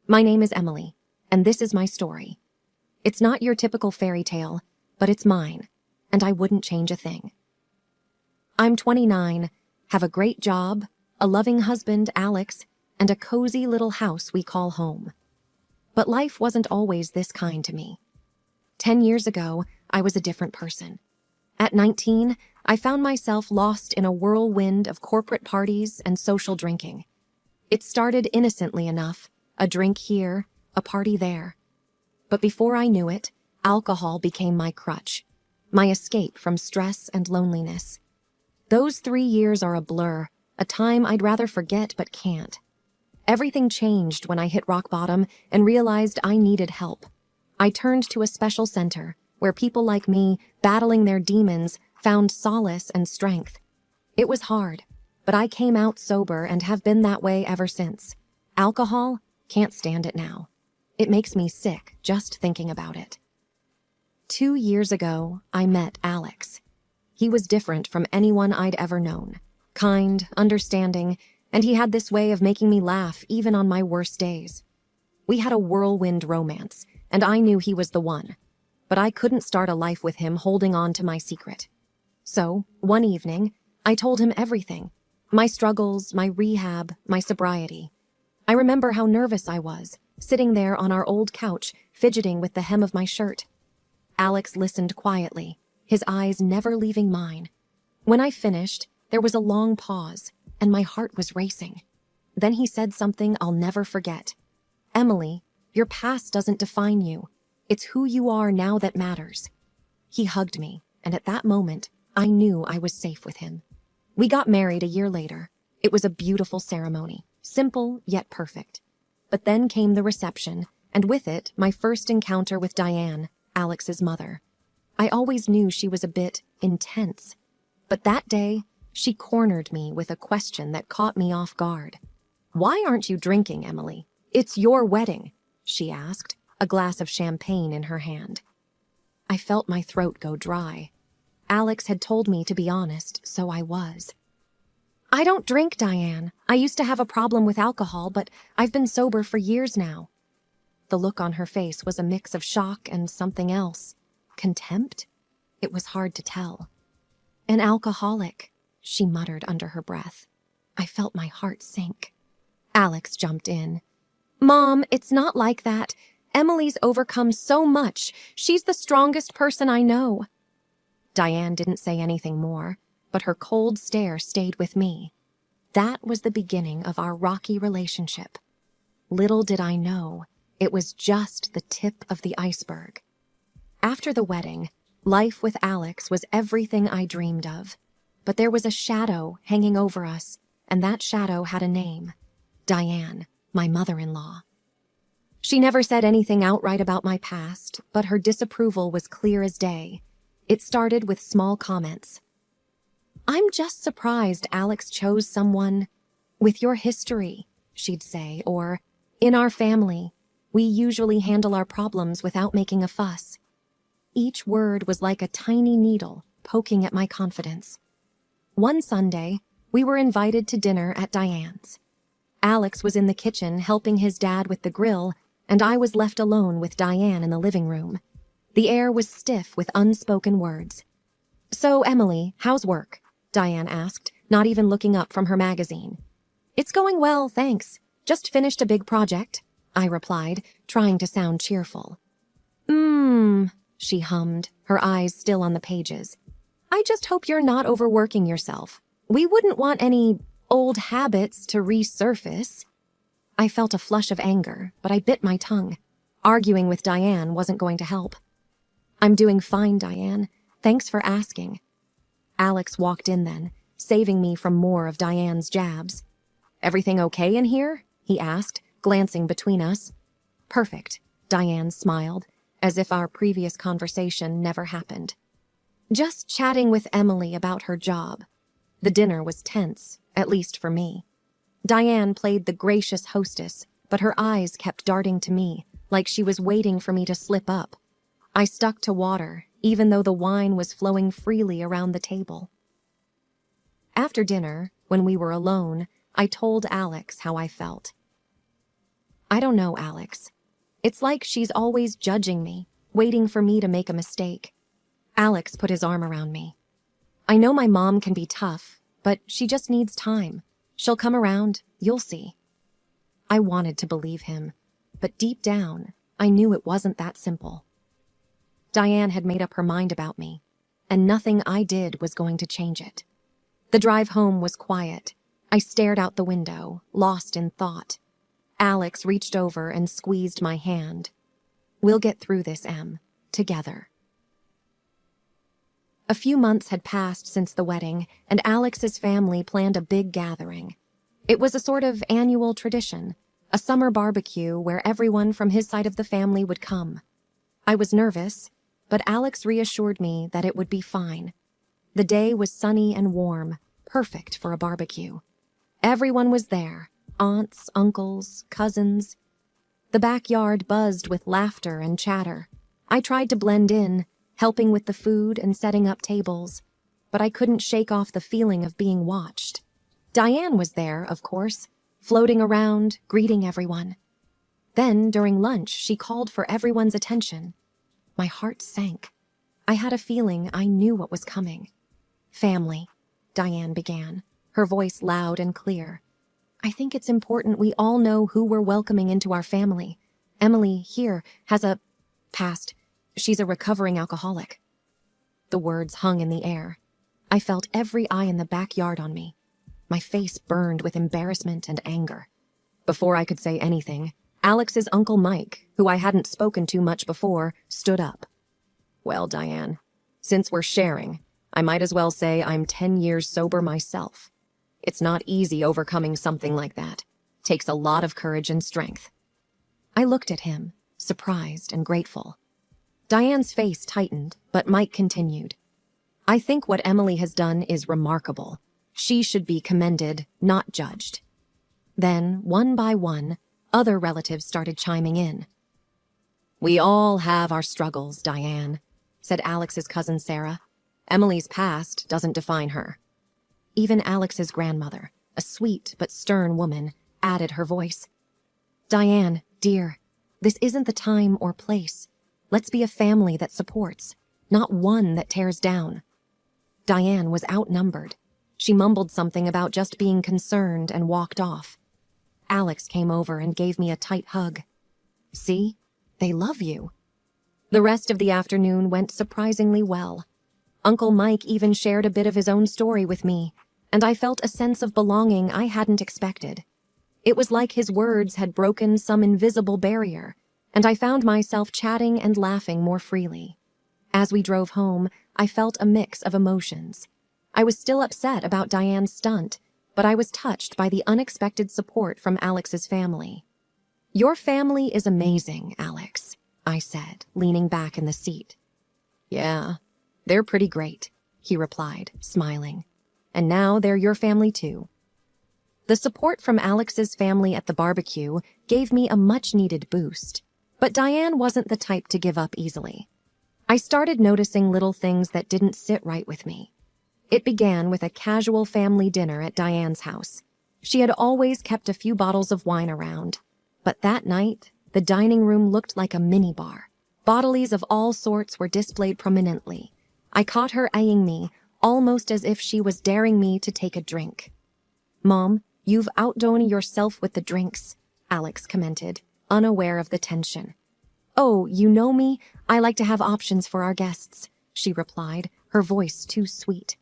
My name is Emily, and this is my story. It's not your typical fairy tale, but it's mine, and I wouldn't change a thing. I'm 29, have a great job, a loving husband, Alex, and a cozy little house we call home. But life wasn't always this kind to me. 10 years ago, I was a different person. At 19, I found myself lost in a whirlwind of corporate parties and social drinking. It started innocently enough, a drink here, a party there. But before I knew it, alcohol became my crutch, my escape from stress and loneliness. Those 3 years are a blur, a time I'd rather forget but can't. Everything changed when I hit rock bottom and realized I needed help. I turned to a special center where people like me, battling their demons, found solace and strength. It was hard, but I came out sober and have been that way ever since. Alcohol? Can't stand it now. It makes me sick just thinking about it. 2 years ago, I met Alex. He was different from anyone I'd ever known. Kind, understanding, and he had this way of making me laugh even on my worst days. We had a whirlwind romance, and I knew he was the one. But I couldn't start a life with him holding on to my secret. So, one evening, I told him everything. My struggles, my rehab, my sobriety. I remember how nervous I was, sitting there on our old couch, fidgeting with the hem of my shirt. Alex listened quietly, his eyes never leaving mine. When I finished, there was a long pause, and my heart was racing. Then he said something I'll never forget. "Emily, your past doesn't define you. It's who you are now that matters." He hugged me, and at that moment, I knew I was safe with him. We got married a year later. It was a beautiful ceremony, simple yet perfect. But then came the reception, and with it, my first encounter with Diane, Alex's mother. I always knew she was a bit intense. But that day, she cornered me with a question that caught me off guard. "Why aren't you drinking, Emily? It's your wedding," she asked, a glass of champagne in her hand. I felt my throat go dry. Alex had told me to be honest, so I was. "I don't drink, Diane. I used to have a problem with alcohol, but I've been sober for years now." The look on her face was a mix of shock and something else. Contempt? It was hard to tell. "An alcoholic," she muttered under her breath. I felt my heart sink. Alex jumped in. "Mom, it's not like that. Emily's overcome so much. She's the strongest person I know." Diane didn't say anything more, but her cold stare stayed with me. That was the beginning of our rocky relationship. Little did I know, it was just the tip of the iceberg. After the wedding, life with Alex was everything I dreamed of. But there was a shadow hanging over us, and that shadow had a name. Diane, my mother-in-law. She never said anything outright about my past, but her disapproval was clear as day. It started with small comments. "I'm just surprised Alex chose someone with your history," she'd say, or, "In our family, we usually handle our problems without making a fuss." Each word was like a tiny needle poking at my confidence. One Sunday, we were invited to dinner at Diane's. Alex was in the kitchen helping his dad with the grill, and I was left alone with Diane in the living room. The air was stiff with unspoken words. "So, Emily, how's work?" Diane asked, not even looking up from her magazine. "It's going well, thanks. Just finished a big project," I replied, trying to sound cheerful. She hummed, her eyes still on the pages. "I just hope you're not overworking yourself. We wouldn't want any old habits to resurface." I felt a flush of anger, but I bit my tongue. Arguing with Diane wasn't going to help. "I'm doing fine, Diane. Thanks for asking." Alex walked in then, saving me from more of Diane's jabs. "Everything okay in here?" he asked, glancing between us. "Perfect," Diane smiled, as if our previous conversation never happened. "Just chatting with Emily about her job." The dinner was tense, at least for me. Diane played the gracious hostess, but her eyes kept darting to me, like she was waiting for me to slip up. I stuck to water, even though the wine was flowing freely around the table. After dinner, when we were alone, I told Alex how I felt. I don't know, Alex. It's like she's always judging me, waiting for me to make a mistake. Alex put his arm around me. I know my mom can be tough, but she just needs time. She'll come around, you'll see. I wanted to believe him, but deep down, I knew it wasn't that simple. Diane had made up her mind about me, and nothing I did was going to change it. The drive home was quiet. I stared out the window, lost in thought. Alex reached over and squeezed my hand. We'll get through this, Em, together. A few months had passed since the wedding, and Alex's family planned a big gathering. It was a sort of annual tradition, a summer barbecue where everyone from his side of the family would come. I was nervous, but Alex reassured me that it would be fine. The day was sunny and warm, perfect for a barbecue. Everyone was there, aunts, uncles, cousins. The backyard buzzed with laughter and chatter. I tried to blend in, helping with the food and setting up tables, but I couldn't shake off the feeling of being watched. Diane was there, of course, floating around, greeting everyone. Then, during lunch, she called for everyone's attention. My heart sank. I had a feeling I knew what was coming. Family, Diane began, her voice loud and clear. I think it's important we all know who we're welcoming into our family. Emily, here, has a past. She's a recovering alcoholic. The words hung in the air. I felt every eye in the backyard on me. My face burned with embarrassment and anger. Before I could say anything, Alex's Uncle Mike, who I hadn't spoken to much before, stood up. Well, Diane, since we're sharing, I might as well say I'm 10 years sober myself. It's not easy overcoming something like that. Takes a lot of courage and strength. I looked at him, surprised and grateful. Diane's face tightened, but Mike continued. I think what Emily has done is remarkable. She should be commended, not judged. Then, one by one, other relatives started chiming in. We all have our struggles, Diane, said Alex's cousin Sarah. Emily's past doesn't define her. Even Alex's grandmother, a sweet but stern woman, added her voice. Diane, dear, this isn't the time or place. Let's be a family that supports, not one that tears down. Diane was outnumbered. She mumbled something about just being concerned and walked off. Alex came over and gave me a tight hug. See? They love you. The rest of the afternoon went surprisingly well. Uncle Mike even shared a bit of his own story with me, and I felt a sense of belonging I hadn't expected. It was like his words had broken some invisible barrier, and I found myself chatting and laughing more freely. As we drove home, I felt a mix of emotions. I was still upset about Diane's stunt, but I was touched by the unexpected support from Alex's family. Your family is amazing, Alex, I said, leaning back in the seat. Yeah, they're pretty great, he replied, smiling. And now they're your family too. The support from Alex's family at the barbecue gave me a much-needed boost. But Diane wasn't the type to give up easily. I started noticing little things that didn't sit right with me. It began with a casual family dinner at Diane's house. She had always kept a few bottles of wine around, but that night, the dining room looked like a minibar. Bottles of all sorts were displayed prominently. I caught her eyeing me, almost as if she was daring me to take a drink. Mom, you've outdone yourself with the drinks, Alex commented, unaware of the tension. Oh, you know me, I like to have options for our guests, she replied, her voice too sweet.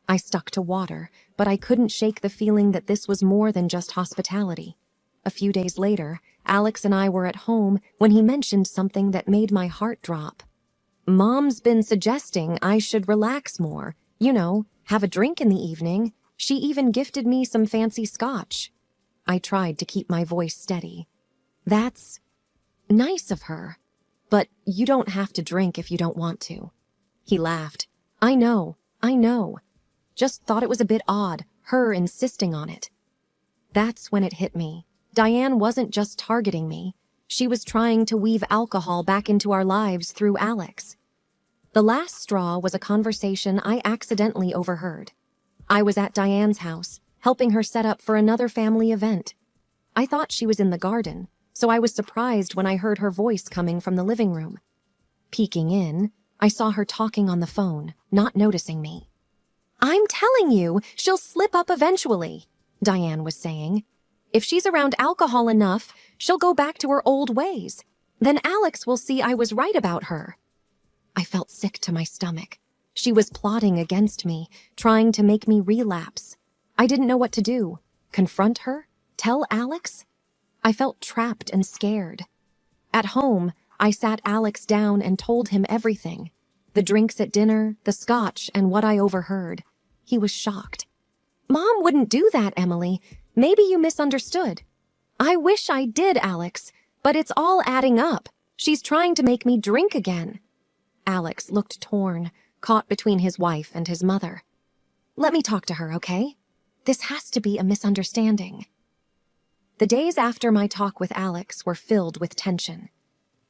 I stuck to water, but I couldn't shake the feeling that this was more than just hospitality. A few days later, Alex and I were at home when he mentioned something that made my heart drop. Mom's been suggesting I should relax more, have a drink in the evening. She even gifted me some fancy scotch. I tried to keep my voice steady. That's nice of her, but you don't have to drink if you don't want to. He laughed. I know. Just thought it was a bit odd, her insisting on it. That's when it hit me. Diane wasn't just targeting me. She was trying to weave alcohol back into our lives through Alex. The last straw was a conversation I accidentally overheard. I was at Diane's house, helping her set up for another family event. I thought she was in the garden, so I was surprised when I heard her voice coming from the living room. Peeking in, I saw her talking on the phone, not noticing me. "I'm telling you, she'll slip up eventually," Diane was saying. "If she's around alcohol enough, she'll go back to her old ways. Then Alex will see I was right about her." I felt sick to my stomach. She was plotting against me, trying to make me relapse. I didn't know what to do. Confront her? Tell Alex? I felt trapped and scared. At home, I sat Alex down and told him everything. The drinks at dinner, the scotch, and what I overheard. He was shocked. "Mom wouldn't do that, Emily. Maybe you misunderstood." "I wish I did, Alex, but it's all adding up. She's trying to make me drink again." Alex looked torn, caught between his wife and his mother. "Let me talk to her, okay? This has to be a misunderstanding." The days after my talk with Alex were filled with tension.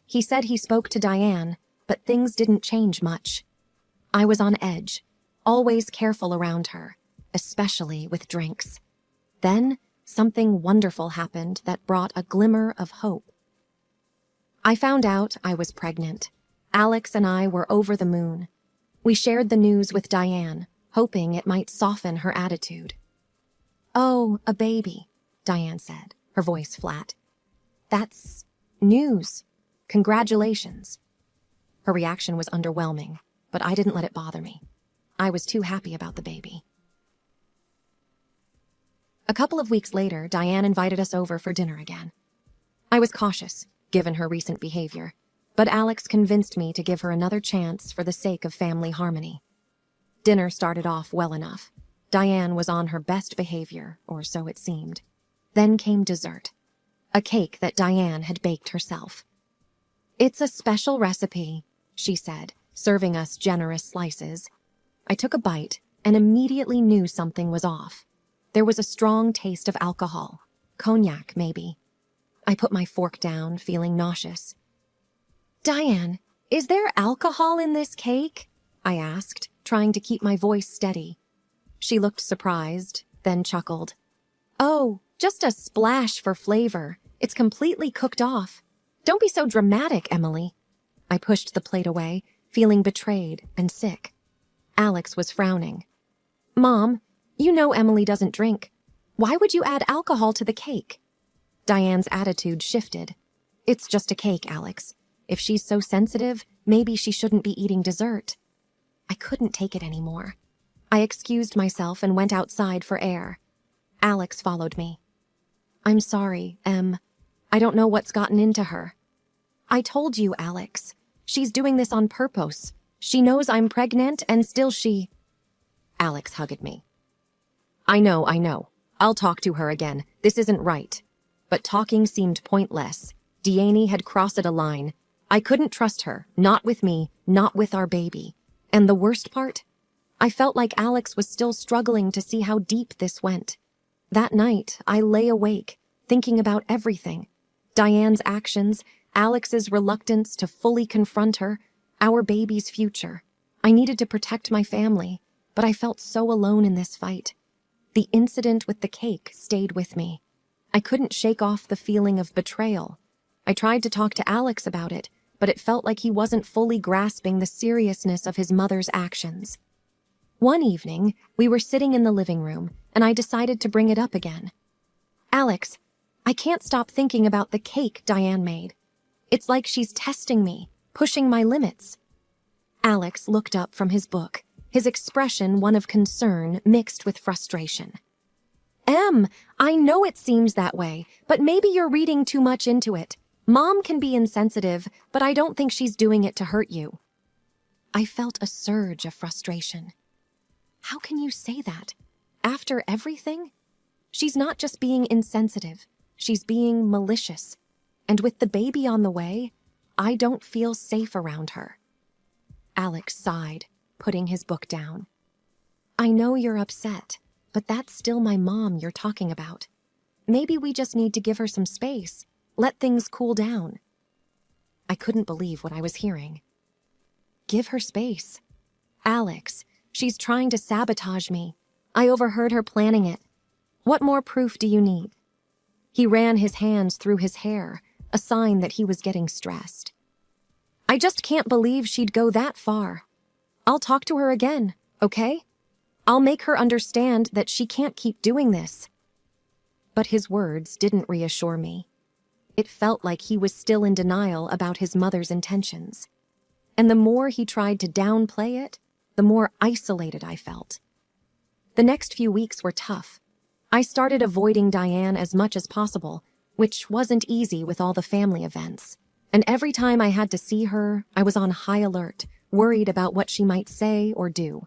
He said he spoke to Diane, but things didn't change much. I was on edge, always careful around her, especially with drinks. Then, something wonderful happened that brought a glimmer of hope. I found out I was pregnant. Alex and I were over the moon. We shared the news with Diane, hoping it might soften her attitude. "Oh, a baby," Diane said, her voice flat. "That's news. Congratulations." Her reaction was underwhelming, but I didn't let it bother me. I was too happy about the baby. A couple of weeks later, Diane invited us over for dinner again. I was cautious, given her recent behavior, but Alex convinced me to give her another chance for the sake of family harmony. Dinner started off well enough. Diane was on her best behavior, or so it seemed. Then came dessert, a cake that Diane had baked herself. "It's a special recipe," she said, serving us generous slices. I took a bite and immediately knew something was off. There was a strong taste of alcohol, cognac maybe. I put my fork down, feeling nauseous. "Diane, is there alcohol in this cake?" I asked, trying to keep my voice steady. She looked surprised, then chuckled. "Oh, just a splash for flavor. It's completely cooked off. Don't be so dramatic, Emily." I pushed the plate away, feeling betrayed and sick. Alex was frowning. "Mom, you know Emily doesn't drink. Why would you add alcohol to the cake?" Diane's attitude shifted. "It's just a cake, Alex. If she's so sensitive, maybe she shouldn't be eating dessert." I couldn't take it anymore. I excused myself and went outside for air. Alex followed me. "I'm sorry, Em. I don't know what's gotten into her." "I told you, Alex. She's doing this on purpose. She knows I'm pregnant and still she—" Alex hugged me. I know. I'll talk to her again. This isn't right." But talking seemed pointless. Deanie had crossed a line. I couldn't trust her, not with me, not with our baby. And the worst part? I felt like Alex was still struggling to see how deep this went. That night, I lay awake, thinking about everything. Diane's actions, Alex's reluctance to fully confront her, our baby's future. I needed to protect my family, but I felt so alone in this fight. The incident with the cake stayed with me. I couldn't shake off the feeling of betrayal. I tried to talk to Alex about it, but it felt like he wasn't fully grasping the seriousness of his mother's actions. One evening, we were sitting in the living room, and I decided to bring it up again. "Alex, I can't stop thinking about the cake Diane made. It's like she's testing me, pushing my limits." Alex looked up from his book, his expression one of concern mixed with frustration. "Em, I know it seems that way, but maybe you're reading too much into it. Mom can be insensitive, but I don't think she's doing it to hurt you." I felt a surge of frustration. How can you say that? After everything? She's not just being insensitive, she's being malicious. And with the baby on the way, I don't feel safe around her. Alex sighed, putting his book down. "I know you're upset, but that's still my mom you're talking about. Maybe we just need to give her some space, let things cool down." I couldn't believe what I was hearing. Give her space? Alex, she's trying to sabotage me. I overheard her planning it. What more proof do you need? He ran his hands through his hair, a sign that he was getting stressed. I just can't believe she'd go that far. I'll talk to her again, okay? I'll make her understand that she can't keep doing this. But his words didn't reassure me. It felt like he was still in denial about his mother's intentions. And the more he tried to downplay it, the more isolated I felt. The next few weeks were tough. I started avoiding Diane as much as possible, which wasn't easy with all the family events. And every time I had to see her, I was on high alert, worried about what she might say or do.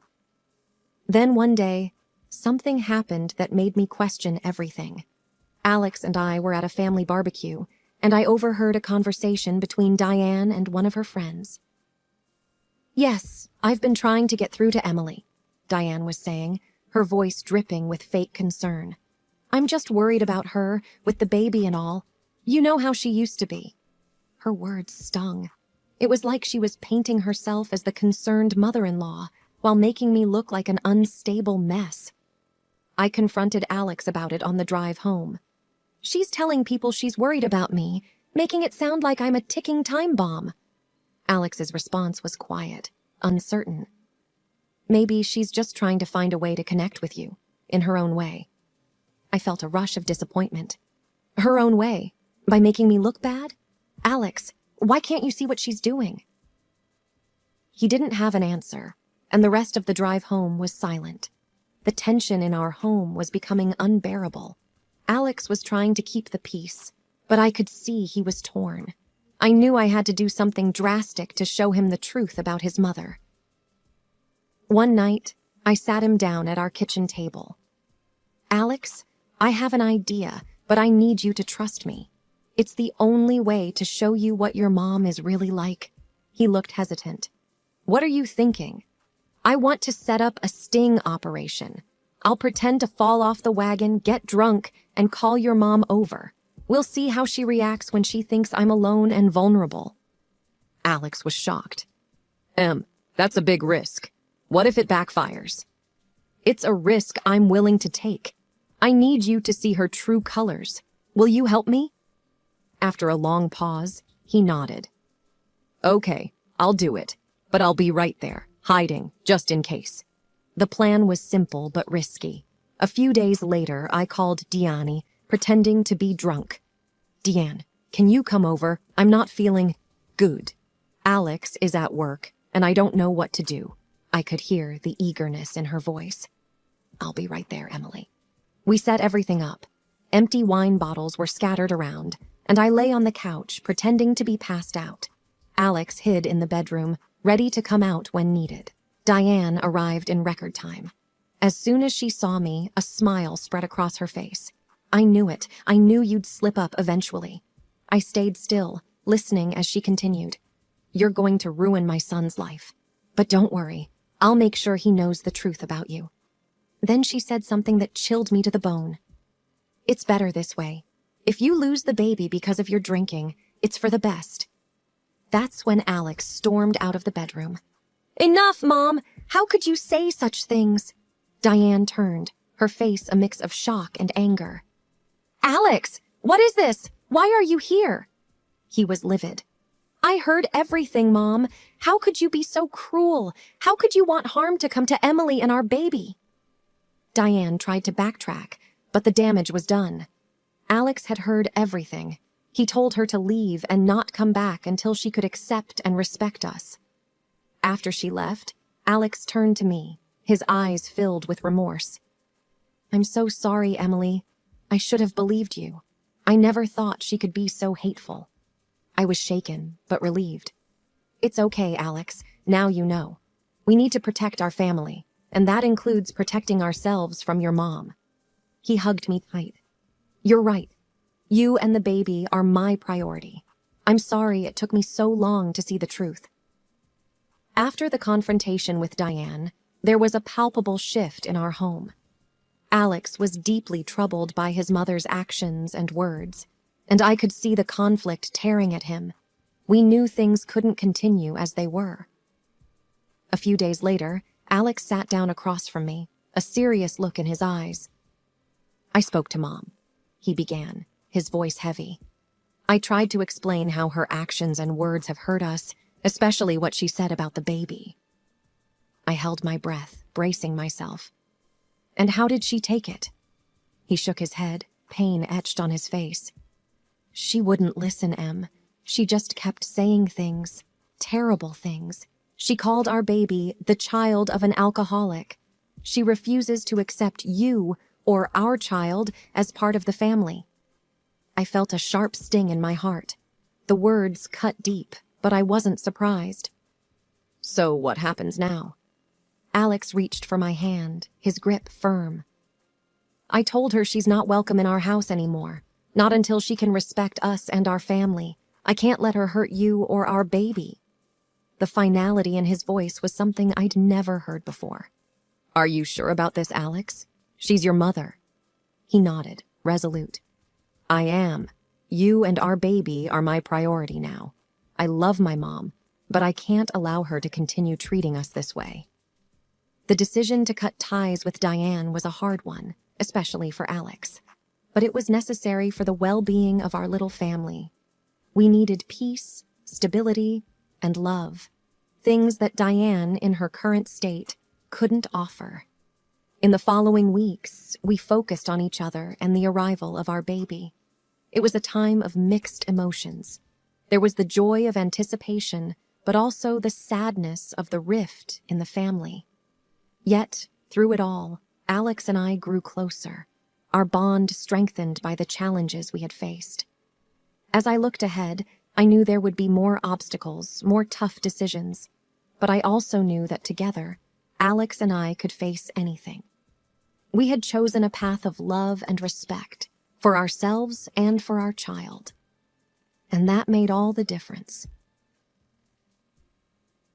Then one day, something happened that made me question everything. Alex and I were at a family barbecue, and I overheard a conversation between Diane and one of her friends. "Yes, I've been trying to get through to Emily," Diane was saying, her voice dripping with fake concern. "I'm just worried about her, with the baby and all. You know how she used to be." Her words stung. It was like she was painting herself as the concerned mother-in-law, while making me look like an unstable mess. I confronted Alex about it on the drive home. "She's telling people she's worried about me, making it sound like I'm a ticking time bomb." Alex's response was quiet, uncertain. "Maybe she's just trying to find a way to connect with you, in her own way." I felt a rush of disappointment. Her own way? By making me look bad? Alex, why can't you see what she's doing? He didn't have an answer, and the rest of the drive home was silent. The tension in our home was becoming unbearable. Alex was trying to keep the peace, but I could see he was torn. I knew I had to do something drastic to show him the truth about his mother. One night, I sat him down at our kitchen table. "Alex, I have an idea, but I need you to trust me. It's the only way to show you what your mom is really like." He looked hesitant. "What are you thinking?" "I want to set up a sting operation. I'll pretend to fall off the wagon, get drunk, and call your mom over. We'll see how she reacts when she thinks I'm alone and vulnerable." Alex was shocked. That's a big risk. What if it backfires?" "It's a risk I'm willing to take. I need you to see her true colors. Will you help me?" After a long pause, he nodded. "Okay, I'll do it, but I'll be right there, hiding, just in case." The plan was simple but risky. A few days later, I called Diane, pretending to be drunk. "Diane, can you come over? I'm not feeling good. Alex is at work, and I don't know what to do." I could hear the eagerness in her voice. "I'll be right there, Emily." We set everything up. Empty wine bottles were scattered around, and I lay on the couch, pretending to be passed out. Alex hid in the bedroom, ready to come out when needed. Diane arrived in record time. As soon as she saw me, a smile spread across her face. "I knew it. I knew you'd slip up eventually." I stayed still, listening as she continued. "You're going to ruin my son's life. But don't worry. I'll make sure he knows the truth about you." Then she said something that chilled me to the bone. "It's better this way. If you lose the baby because of your drinking, it's for the best." That's when Alex stormed out of the bedroom. "Enough, Mom! How could you say such things?" Diane turned, her face a mix of shock and anger. "Alex, what is this? Why are you here?" He was livid. "I heard everything, Mom. How could you be so cruel? How could you want harm to come to Emily and our baby?" Diane tried to backtrack, but the damage was done. Alex had heard everything. He told her to leave and not come back until she could accept and respect us. After she left, Alex turned to me, his eyes filled with remorse. "I'm so sorry, Emily. I should have believed you. I never thought she could be so hateful." I was shaken, but relieved. "It's okay, Alex. Now you know. We need to protect our family, and that includes protecting ourselves from your mom." He hugged me tight. "You're right. You and the baby are my priority. I'm sorry it took me so long to see the truth." After the confrontation with Diane, there was a palpable shift in our home. Alex was deeply troubled by his mother's actions and words, and I could see the conflict tearing at him. We knew things couldn't continue as they were. A few days later, Alex sat down across from me, a serious look in his eyes. "I spoke to Mom," he began, his voice heavy. I tried to explain how her actions and words have hurt us, especially what she said about the baby. I held my breath, bracing myself. And how did she take it? He shook his head, pain etched on his face. She wouldn't listen, Em. She just kept saying things, terrible things. She called our baby the child of an alcoholic. She refuses to accept you or our child as part of the family. I felt a sharp sting in my heart. The words cut deep, but I wasn't surprised. So what happens now? Alex reached for my hand, his grip firm. I told her she's not welcome in our house anymore, not until she can respect us and our family. I can't let her hurt you or our baby. The finality in his voice was something I'd never heard before. Are you sure about this, Alex? She's your mother. He nodded, resolute. I am. You and our baby are my priority now. I love my mom, but I can't allow her to continue treating us this way. The decision to cut ties with Diane was a hard one, especially for Alex. But it was necessary for the well-being of our little family. We needed peace, stability, and love, things that Diane, in her current state, couldn't offer. In the following weeks, we focused on each other and the arrival of our baby. It was a time of mixed emotions. There was the joy of anticipation, but also the sadness of the rift in the family. Yet, through it all, Alex and I grew closer, our bond strengthened by the challenges we had faced. As I looked ahead, I knew there would be more obstacles, more tough decisions, but I also knew that together, Alex and I could face anything. We had chosen a path of love and respect for ourselves and for our child. And that made all the difference.